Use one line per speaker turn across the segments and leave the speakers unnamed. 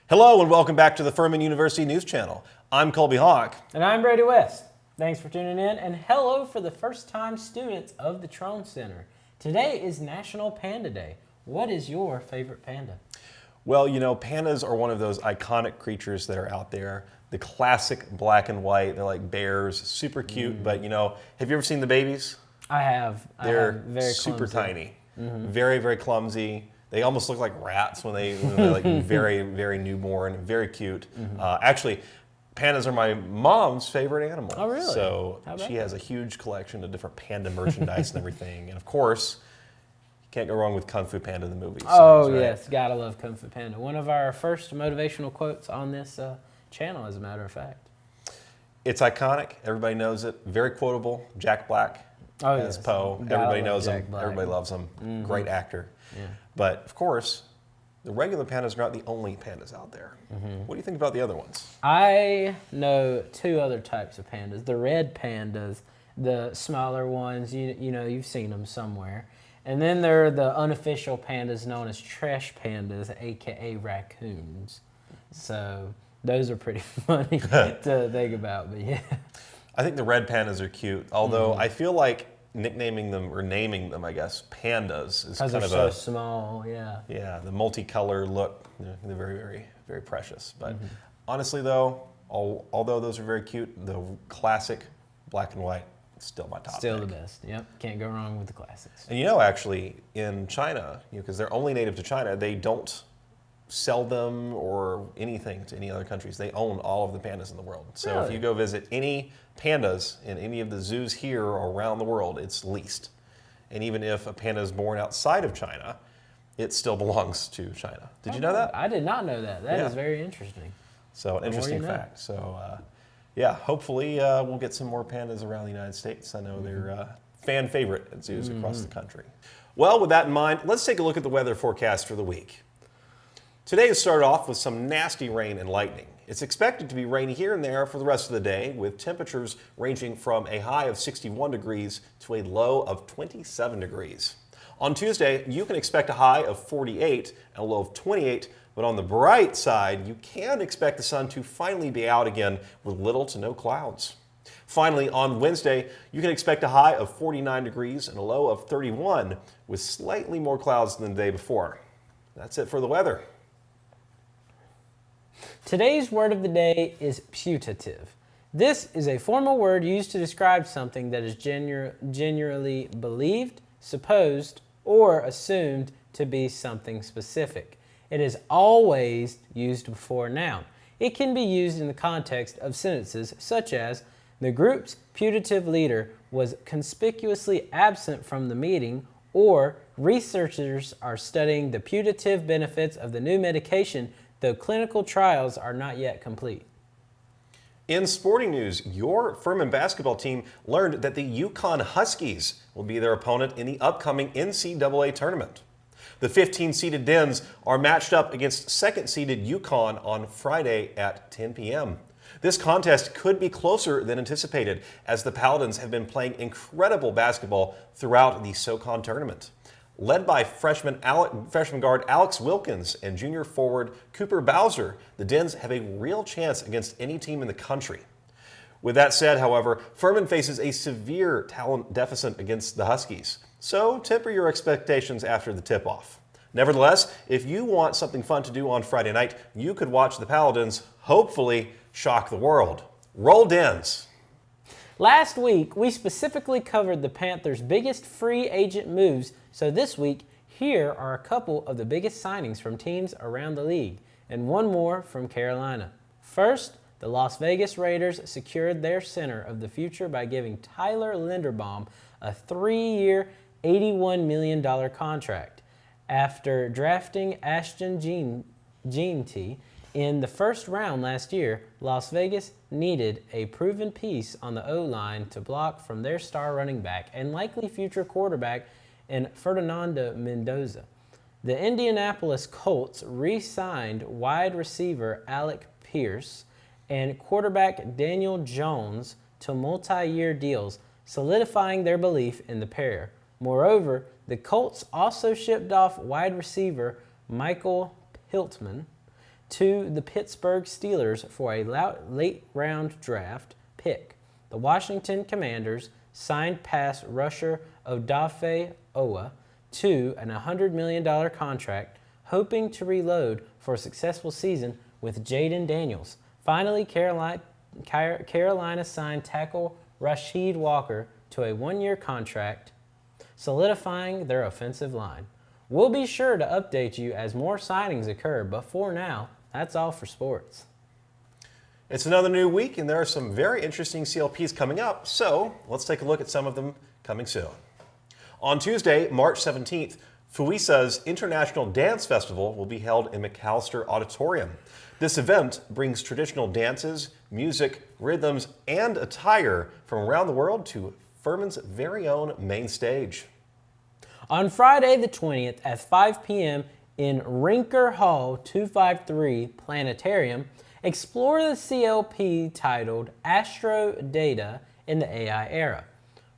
Hello and welcome back to the Furman University News Channel. I'm Colby Hawk.
And I'm Brady West. Thanks for tuning in, and hello for the first-time students of the Trone Center. Today is National Panda Day. What is your favorite panda?
Well, you know, pandas are one of those iconic creatures that are out there. The classic black and white, they're like bears, super cute, but you know, have you ever seen the babies?
I have.
They're
very
super
clumsy.
tiny, very, very clumsy. They almost look like rats when they're like very, very newborn, very cute. Actually, pandas are my mom's favorite animal.
Oh, really?
So
How about
she has a huge collection of different panda merchandise and everything. And of course, you can't go wrong with Kung Fu Panda, the movie.
Oh,
series, right?
yes. Gotta love Kung Fu Panda. One of our first motivational quotes on this channel, as a matter of fact.
It's iconic. Everybody knows it. Very quotable. Jack Black as Poe.
Gotta
Everybody
love
knows
Jack
him.
Black.
Everybody loves him. Great actor.
Yeah.
But of course, the regular pandas are not the only pandas out there. What do you think about the other ones?
I know two other types of pandas. The red pandas, the smaller ones, you know, you've seen them somewhere. And then there are the unofficial pandas known as trash pandas, aka raccoons. So those are pretty funny to think about, but yeah.
I think the red pandas are cute, although I feel like nicknaming them or naming them, I guess, pandas is kind
Because
of
they're so small, yeah.
yeah, the multicolor look. They're very, very, very precious. But honestly, though, although those are very cute, the classic black and white is still my top
Still
pick.
the best, yep. Can't go wrong with the classics.
And you know, actually, in China, because they're only native to China, they don't sell them or anything to any other countries. They own all of the pandas in the world. So if
Really?
you go visit any pandas in any of the zoos here or around the world, it's leased. And even if a panda is born outside of China, it still belongs to China. Did you know that?
I did not know that. That
Yeah.
is very interesting.
So an
more
interesting
you know.
fact. So yeah, hopefully we'll get some more pandas around the United States. I know they're fan favorite at zoos across the country. Well, with that in mind, let's take a look at the weather forecast for the week. Today has started off with some nasty rain and lightning. It's expected to be rainy here and there for the rest of the day, with temperatures ranging from a high of 61 degrees to a low of 27 degrees. On Tuesday, you can expect a high of 48 and a low of 28, but on the bright side, you can expect the sun to finally be out again with little to no clouds. Finally, on Wednesday, you can expect a high of 49 degrees and a low of 31, with slightly more clouds than the day before. That's it for the weather.
Today's word of the day is putative. This is a formal word used to describe something that is generally believed, supposed, or assumed to be something specific. It is always used before a noun. It can be used in the context of sentences such as, the group's putative leader was conspicuously absent from the meeting, or researchers are studying the putative benefits of the new medication, though clinical trials are not yet complete.
In sporting news, your Furman basketball team learned that the Yukon Huskies will be their opponent in the upcoming NCAA tournament. The 15-seeded Dens are matched up against second-seeded Yukon on Friday at 10 p.m. This contest could be closer than anticipated, as the Paladins have been playing incredible basketball throughout the SoCon tournament. Led by freshman guard Alex Wilkins and junior forward Cooper Bowser, the Dens have a real chance against any team in the country. With that said, however, Furman faces a severe talent deficit against the Huskies, so temper your expectations after the tip-off. Nevertheless, if you want something fun to do on Friday night, you could watch the Paladins hopefully shock the world. Roll Dens!
Last week, we specifically covered the Panthers' biggest free agent moves, so this week, here are a couple of the biggest signings from teams around the league, and one more from Carolina. First, the Las Vegas Raiders secured their center of the future by giving Tyler Linderbaum a 3-year, $81 million contract. After drafting Ashton Jeanty in the first round last year, Las Vegas needed a proven piece on the O-line to block from their star running back and likely future quarterback in Fernando Mendoza. The Indianapolis Colts re-signed wide receiver Alec Pierce and quarterback Daniel Jones to multi-year deals, solidifying their belief in the pair. Moreover, the Colts also shipped off wide receiver Michael Piltman to the Pittsburgh Steelers for a late round draft pick. The Washington Commanders signed pass rusher Odafe Owa to an $100 million contract, hoping to reload for a successful season with Jaden Daniels. Finally, Carolina signed tackle Rasheed Walker to a one-year contract, solidifying their offensive line. We'll be sure to update you as more signings occur, but for now, that's all for sports.
It's another new week, and there are some very interesting CLPs coming up, so let's take a look at some of them coming soon. On Tuesday, March 17th, FUISA's International Dance Festival will be held in McAllister Auditorium. This event brings traditional dances, music, rhythms, and attire from around the world to Furman's very own main stage.
On Friday the 20th at 5 p.m. in Rinker Hall 253 Planetarium, explore the CLP titled Astro Data in the AI Era.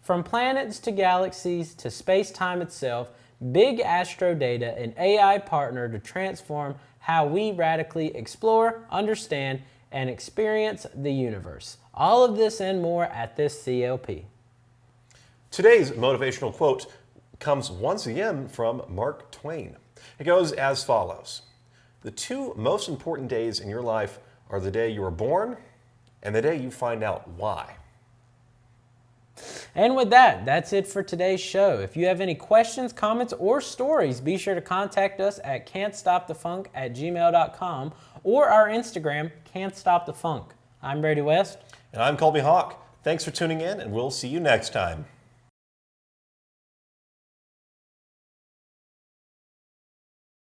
From planets to galaxies to space-time itself, Big Astro Data, an AI partner to transform how we radically explore, understand, and experience the universe. All of this and more at this CLP.
Today's motivational quote comes once again from Mark Twain. It goes as follows: "The two most important days in your life are the day you were born and the day you find out why."
And with that, that's it for today's show. If you have any questions, comments, or stories, be sure to contact us at can'tstopthefunk@gmail.com or our Instagram, can'tstopthefunk. I'm Brady West.
And I'm Colby Hawk. Thanks for tuning in, and we'll see you next time.